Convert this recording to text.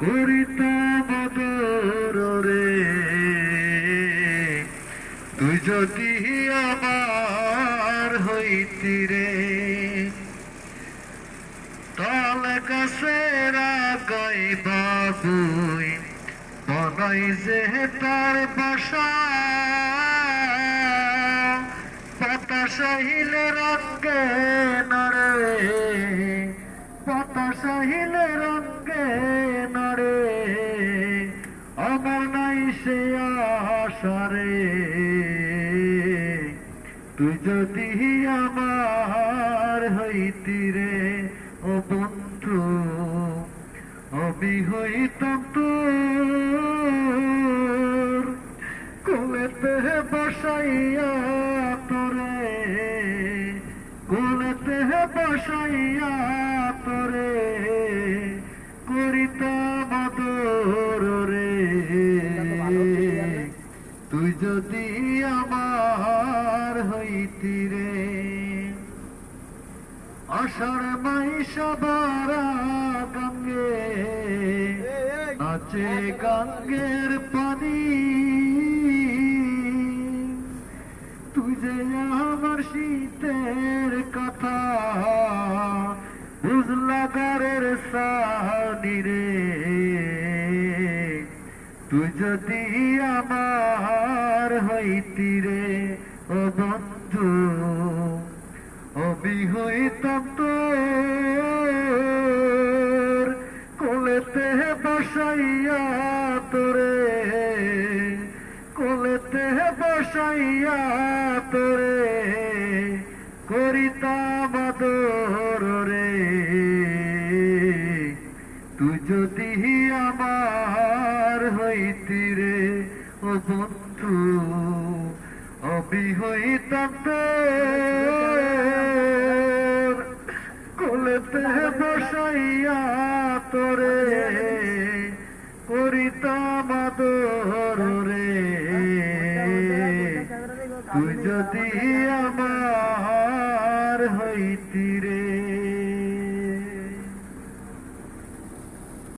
করিতাম আদর রে, তুই যদি আমার হইতি রে। তাল গাছের আগায় বাবুই বনাই যে তার বাসা, বাতাস আহিলে রঙ্গে নড়ে, বাতাস আহিলে রঙ্গে নড়ে, আমার নাই সে আশা রে। তুই যদি আমার হইতি রে ও বন্ধু, আমি হইতাম তোর কোলেতে বসাইয়া তোরে, কোলেতে বসাইয়া তোরে করিতাম আদর রে। তুই যদি আমার হইতি রে। আষাঢ় মাইশা বারা গঙ্গে নাচে গঙ্গের পানি, তুই যে আমার শীতের কথা বুঝলা গারের সানি রে। তুই যদি আমার হইতি রে ও বন্ধু, আমি হইতাম তোর কোলেতে বসাইয়া তোরে, কোলেতে বসাইয়া তোরে করিতাম আদর রে। তুই যদি আমার হইতি রে ও বন্ধু, আমি হইতাম তোর কোলেতে বসাইয়া তোরে করিতাম আদর রে। তুই যদি আমার হইতি রে।